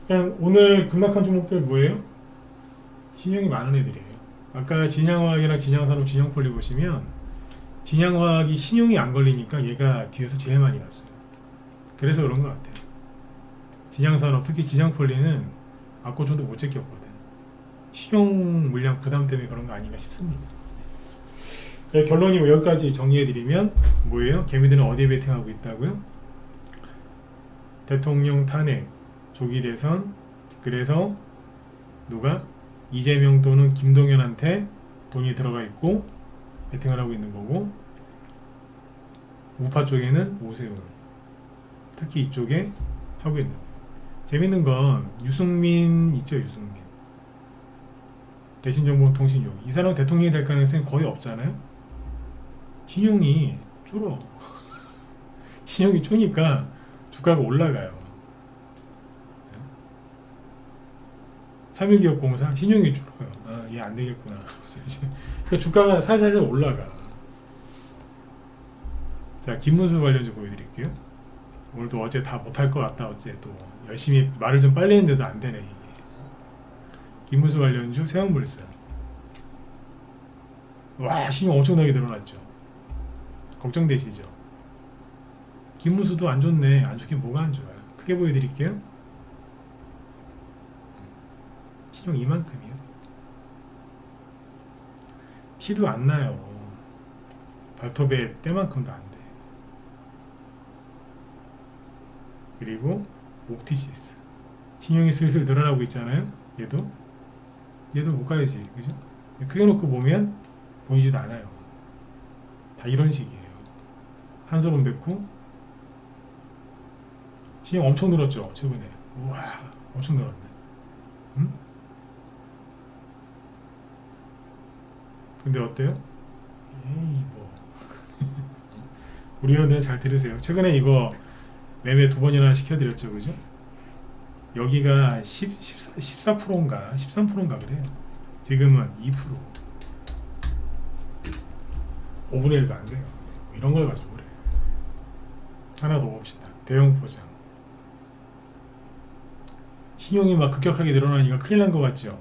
그냥 오늘 급락한 종목들 뭐예요? 신용이 많은 애들이에요. 아까 진양화학이랑 진양산업, 진양폴리 보시면 진양화학이 신용이 안 걸리니까 얘가 뒤에서 제일 많이 갔어요. 그래서 그런 것 같아요. 진양산업, 특히 진양폴리는 압고정도 못 제꼈거든. 신용 물량 부담 때문에 그런 거 아닌가 싶습니다. 결론이 뭐 여기까지 정리해드리면 뭐예요? 개미들은 어디에 베팅하고 있다고요? 대통령 탄핵, 조기 대선, 그래서 누가? 이재명 또는 김동연한테 돈이 들어가 있고 베팅을 하고 있는 거고, 우파 쪽에는 오세훈, 특히 이쪽에 하고 있는 거예요. 재밌는 건 유승민 있죠, 유승민. 대신정보통신용. 이 사람 대통령이 될 가능성이 거의 없잖아요. 신용이 줄어. 신용이 주니까 주가가 올라가요. 3일기업공사 신용이 줄어요. 아, 얘 안 되겠구나. 그러니까 주가가 살살 올라가. 자, 김문수 관련주 보여드릴게요. 오늘도 어제 다 못할 것 같다. 어째 또 열심히 말을 좀 빨리 했는데도 안 되네 이게. 김문수 관련주 세원물산. 와, 신용 엄청나게 늘어났죠. 걱정되시죠? 김문수도 안 좋네. 안 좋게 뭐가 안 좋아요? 크게 보여드릴게요. 신용 이만큼이요. 티도 안 나요. 발톱에 때만큼도 안 돼. 그리고 옵티시스. 신용이 슬슬 늘어나고 있잖아요. 얘도 못 가야지, 그죠? 크게 놓고 보면 보이지도 않아요. 다 이런 식이에요. 한솔홈데코 신용 엄청 늘었죠, 최근에. 우와, 엄청 늘었네. 응? 근데 어때요? 에이 뭐 우리 회원들은 잘 들으세요. 최근에 이거 매매 2번이나 시켜드렸죠, 그죠? 여기가 14%인가 13%인가 그래요. 지금은 2%, 5분의 1도 안 돼요. 이런 걸 가지고 하나 더 봅시다. 대형 포장. 신용이 막 급격하게 늘어나니까 큰일 난 것 같죠?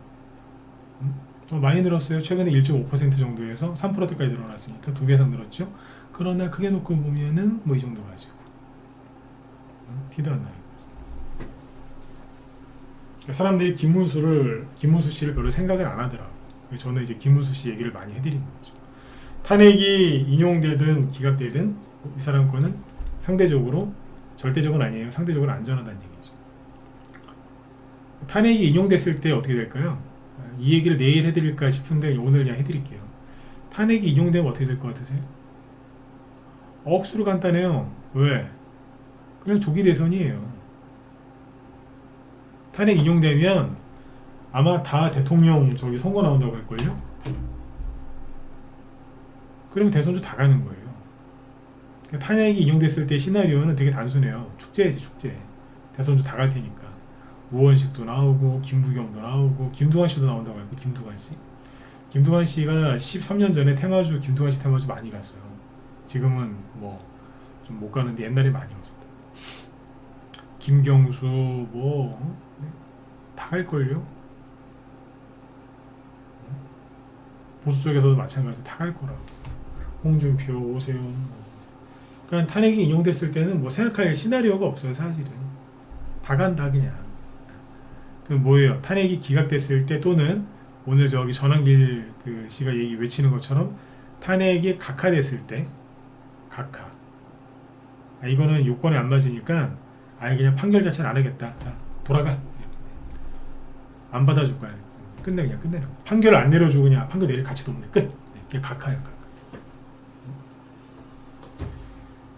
많이 늘었어요. 최근에 1.5% 정도에서 3%까지 늘어났으니까 2배 이상 늘었죠. 그러나 크게 놓고 보면은 뭐 이 정도 가지고 티도 안 나는 거죠. 사람들이 김문수 씨를 별로 생각을 안 하더라고요. 저는 이제 김문수 씨 얘기를 많이 해드리는 거죠. 탄핵이 인용되든 기각되든 이 사람 거는 상대적으로, 절대적은 아니에요. 상대적으로 안전하다는 얘기죠. 탄핵이 인용됐을 때 어떻게 될까요? 이 얘기를 내일 해드릴까 싶은데 오늘 그냥 해드릴게요. 탄핵이 인용되면 어떻게 될 것 같으세요? 억수로 간단해요. 왜? 그냥 조기 대선이에요. 탄핵 인용되면 아마 다 대통령 선거 나온다고 할걸요? 그럼 대선주 다 가는 거예요. 그러니까 탄핵이 인용됐을 때 시나리오는 되게 단순해요. 축제지, 축제. 대선주 다 갈 테니까. 우원식도 나오고 김부겸도 나오고 김두관 씨도 나온다고 할거. 김두관 씨. 김두관 씨가 13년 전에 테마주, 김두관 씨 테마주 많이 갔어요. 지금은 뭐 좀 못 가는데 옛날에 많이 갔었다. 김경수 뭐 다 갈걸요? 보수 쪽에서도 마찬가지로 다 갈 거라고. 홍준표, 오세훈. 그러니까 탄핵이 인용됐을 때는 뭐 생각할 시나리오가 없어요, 사실은. 다 간다 그냥. 그 뭐예요? 탄핵이 기각됐을 때 또는 오늘 전한길 그 씨가 외치는 것처럼 탄핵이 각하됐을 때, 각하. 이거는 요건에 안 맞으니까 아예 그냥 판결 자체는 안 하겠다. 자, 돌아가. 안 받아줄 거야. 그냥 끝내는 거. 판결을 안 내려주고 그냥 판결 내릴 가치도 없네. 끝. 이게 각하야, 각하.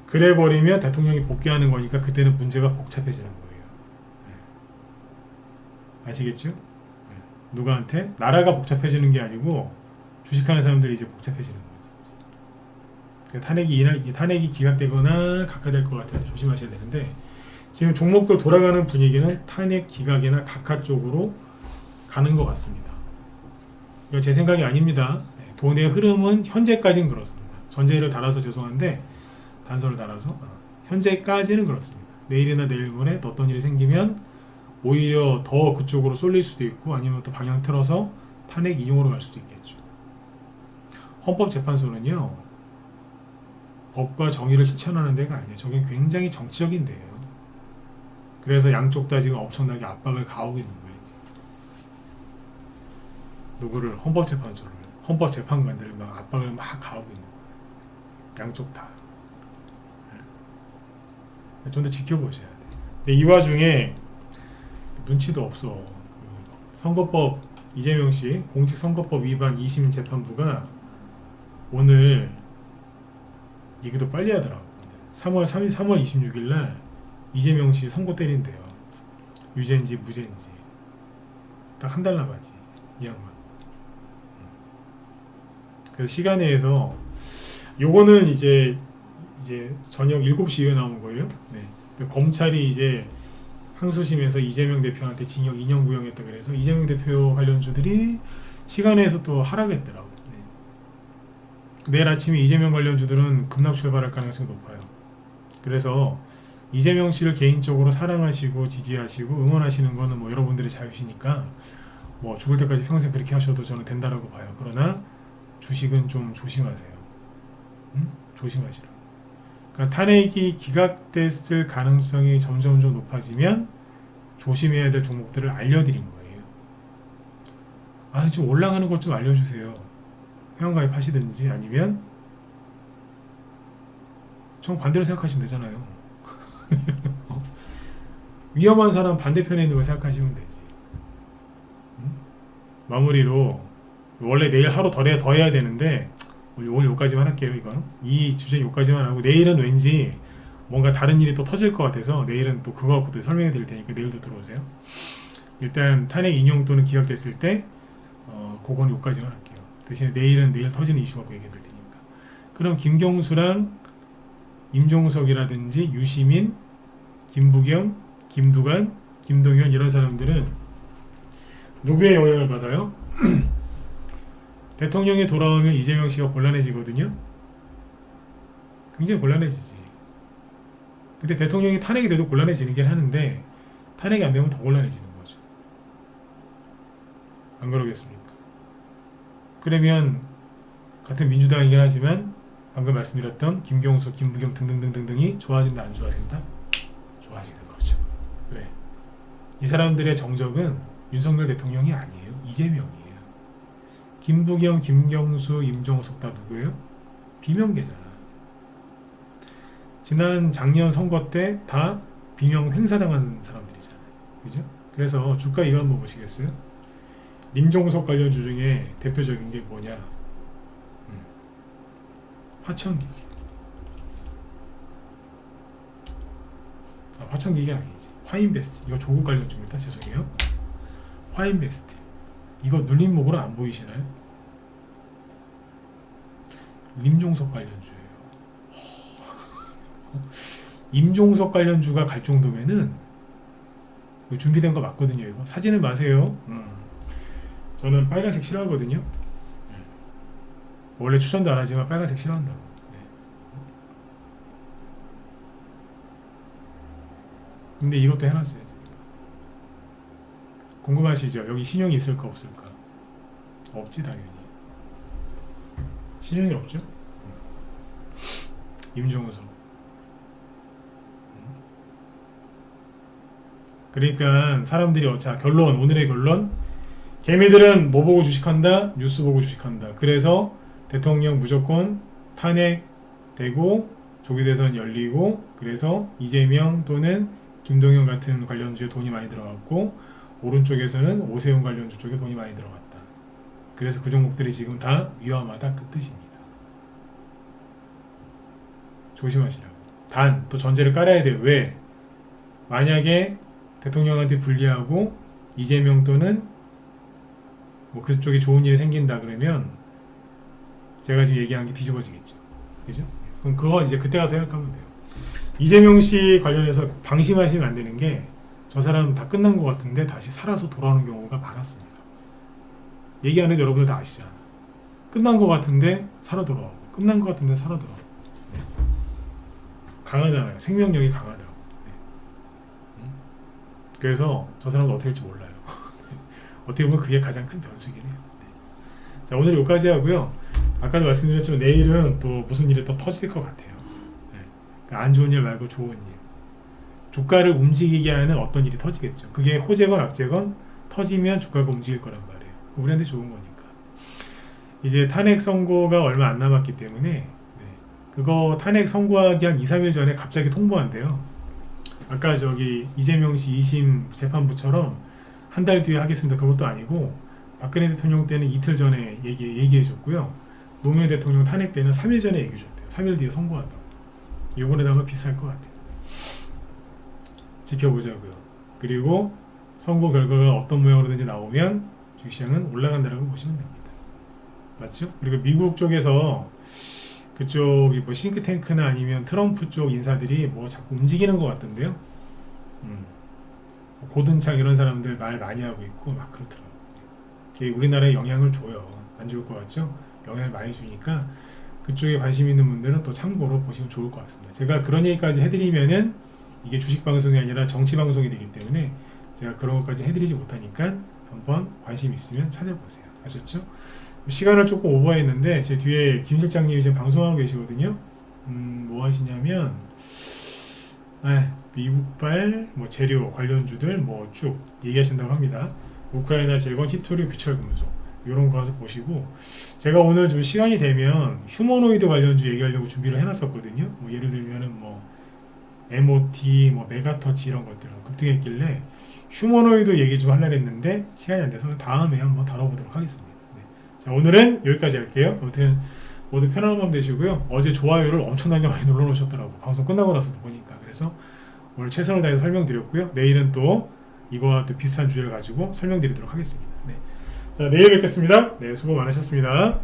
그래 버리면 대통령이 복귀하는 거니까 그때는 문제가 복잡해지는 거예요. 아시겠죠? 누구한테? 나라가 복잡해지는 게 아니고 주식하는 사람들이 이제 복잡해지는 거지. 그러니까 탄핵이 기각되거나 각하될 것 같아서 조심하셔야 되는데 지금 종목들 돌아가는 분위기는 탄핵 기각이나 각하 쪽으로 가는 것 같습니다. 이건 제 생각이 아닙니다. 돈의 흐름은 현재까지는 그렇습니다. 전제를 달아서 죄송한데 단서를 달아서 현재까지는 그렇습니다. 내일이나 내일 모레 어떤 일이 생기면 오히려 더 그쪽으로 쏠릴 수도 있고 아니면 또 방향 틀어서 탄핵 인용으로 갈 수도 있겠죠. 헌법재판소는요 법과 정의를 실천하는 데가 아니에요. 저긴 굉장히 정치적인 데예요. 그래서 양쪽 다 지금 엄청나게 압박을 가하고 있는 거예요. 누구를? 헌법재판소를, 헌법재판관들을 막 압박을 막 가하고 있는 거예요. 양쪽 다. 좀 더 지켜보셔야 돼. 근데 이 와중에 눈치도 없어. 선거법 이재명 씨 공직선거법 위반 2심 재판부가 오늘 얘기도 빨리 하더라고. 3월 26일 날 이재명 씨 선고 때린대요. 유죄인지 무죄인지. 딱 한 달 남았지 이 양반. 그래서 시간에서 요거는 이제 저녁 7시 이후에 나온 거예요. 네. 검찰이 이제 항소심에서 이재명 대표한테 징역 2년 구형했다 그래서 이재명 대표 관련주들이 시간에서 또 하락했더라고. 네. 내일 아침에 이재명 관련주들은 급락 출발할 가능성이 높아요. 그래서 이재명 씨를 개인적으로 사랑하시고 지지하시고 응원하시는 거는 뭐 여러분들의 자유시니까 뭐 죽을 때까지 평생 그렇게 하셔도 저는 된다라고 봐요. 그러나 주식은 좀 조심하세요. 조심하시라. 그러니까 탄핵이 기각됐을 가능성이 점점 높아지면 조심해야 될 종목들을 알려드린 거예요. 좀 올라가는 것 좀 알려주세요. 회원가입 하시든지 아니면 정반대로 생각하시면 되잖아요. 위험한 사람 반대편에 있는 걸 생각하시면 되지. 마무리로 원래 내일 하루 더 해야 되는데 오늘 여기까지만 할게요. 이건 이 주제는 여기까지만 하고 내일은 왠지 뭔가 다른 일이 또 터질 것 같아서 내일은 또 그거 갖고 또 설명해 드릴 테니까 내일도 들어오세요. 일단 탄핵 인용 또는 기각됐을 때 그건 여기까지만 할게요. 대신에 내일은 내일 터지는 이슈 갖고 얘기해 드릴 테니까. 그럼 김경수랑 임종석이라든지 유시민, 김부겸, 김두관, 김동연 이런 사람들은 누구의 영향을 받아요? 대통령이 돌아오면 이재명 씨가 곤란해지거든요. 굉장히 곤란해지지. 근데 대통령이 탄핵이 돼도 곤란해지긴 하는데 탄핵이 안 되면 더 곤란해지는 거죠. 안 그러겠습니까? 그러면 같은 민주당이긴 하지만 방금 말씀드렸던 김경수, 김부겸 등등등등등이 좋아진다 안 좋아진다? 좋아지는 거죠. 왜? 이 사람들의 정적은 윤석열 대통령이 아니에요. 이재명이에요. 김부겸, 김경수, 임종석 다 누구예요? 비명계잖아. 지난 작년 선거 때 다 비명 횡사당한 사람들이잖아요. 그죠? 그래서 주가 이거 한번 보시겠어요? 임종석 관련주 중에 대표적인 게 뭐냐? 화천기기. 화천기기 아니지. 화인베스트. 이거 조국 관련주입니다. 죄송해요. 화인베스트. 이거 눌림목으로 안 보이시나요? 임종석 관련주예요. 임종석 관련주가 갈 정도면은 준비된 거 맞거든요. 이거 사진은 마세요. 저는 빨간색 싫어하거든요. 원래 추천도 안 하지만 빨간색 싫어한다고. 근데 이것도 해놨어요. 궁금하시죠? 여기 신용이 있을까 없을까? 없지 당연히. 신용이 없죠? 임종석. 그러니까 사람들이 자 결론, 오늘의 결론, 개미들은 뭐 보고 주식한다? 뉴스 보고 주식한다. 그래서 대통령 무조건 탄핵되고 조기 대선 열리고, 그래서 이재명 또는 김동연 같은 관련주에 돈이 많이 들어갔고, 오른쪽에서는 오세훈 관련주 쪽에 돈이 많이 들어갔다. 그래서 그 종목들이 지금 다 위험하다, 그 뜻입니다. 조심하시라고. 단 또 전제를 깔아야 돼요. 왜? 만약에 대통령한테 불리하고 이재명 또는 뭐 그쪽에 좋은 일이 생긴다 그러면 제가 지금 얘기한 게 뒤집어지겠죠. 그죠? 그럼 그거 이제 그때 가서 생각하면 돼요. 이재명 씨 관련해서 방심하시면 안 되는 게, 저 사람 다 끝난 것 같은데 다시 살아서 돌아오는 경우가 많았습니다. 얘기 안 해도 여러분들 다 아시잖아. 끝난 것 같은데 살아 돌아오고, 끝난 것 같은데 살아 돌아오고. 강하잖아요. 생명력이 강하다고. 그래서 저 사람은 어떻게 될지 몰라요. 어떻게 보면 그게 가장 큰 변수긴 해요. 자, 오늘 여기까지 하고요. 아까도 말씀드렸지만 내일은 또 무슨 일이 또 터질 것 같아요. 그러니까 안 좋은 일 말고 좋은 일. 주가를 움직이게 하는 어떤 일이 터지겠죠. 그게 호재건 악재건 터지면 주가가 움직일 거란 말이에요. 우리한테 좋은 거니까. 이제 탄핵 선고가 얼마 안 남았기 때문에 그거 탄핵 선고하기 한 2, 3일 전에 갑자기 통보한대요. 아까 저기 이재명 씨 2심 재판부처럼 한 달 뒤에 하겠습니다. 그것도 아니고 박근혜 대통령 때는 이틀 전에 얘기해줬고요. 노무현 대통령 탄핵 때는 3일 전에 얘기해줬대요. 3일 뒤에 선고한다고. 이번에도 아마 비쌀 것 같아요. 지켜보자고요. 그리고 선고 결과가 어떤 모양으로든지 나오면 주식시장은 올라간다라고 보시면 됩니다. 맞죠? 그리고 미국 쪽에서 그쪽이 뭐 싱크탱크나 아니면 트럼프 쪽 인사들이 뭐 자꾸 움직이는 것 같던데요. 고든창 이런 사람들 말 많이 하고 있고 막 그렇더라고요. 그게 우리나라에 영향을 줘요. 안 좋을 것 같죠? 영향을 많이 주니까 그쪽에 관심 있는 분들은 또 참고로 보시면 좋을 것 같습니다. 제가 그런 얘기까지 해드리면은 이게 주식 방송이 아니라 정치 방송이 되기 때문에 제가 그런 것까지 해드리지 못하니까 한번 관심 있으면 찾아보세요. 아셨죠? 시간을 조금 오버했는데 제 뒤에 김 실장님이 지금 방송하고 계시거든요. 뭐 하시냐면 미국발 뭐 재료 관련주들 뭐 쭉 얘기하신다고 합니다. 우크라이나 재건, 히토류, 비철금속 이런 거 가서 보시고, 제가 오늘 좀 시간이 되면 휴머노이드 관련주 얘기하려고 준비를 해놨었거든요. 뭐 예를 들면은 뭐 MOT, 뭐 메가터치 이런 것들 급등했길래 휴머노이드 얘기 좀 하려고 했는데 시간이 안 돼서 다음에 한번 다뤄보도록 하겠습니다. 자, 오늘은 여기까지 할게요. 아무튼 모두 편안한 밤 되시고요. 어제 좋아요를 엄청나게 많이 눌러놓으셨더라고. 방송 끝나고 나서도 보니까. 그래서 오늘 최선을 다해서 설명드렸고요. 내일은 또 이거와 또 비슷한 주제를 가지고 설명드리도록 하겠습니다. 자, 내일 뵙겠습니다. 수고 많으셨습니다.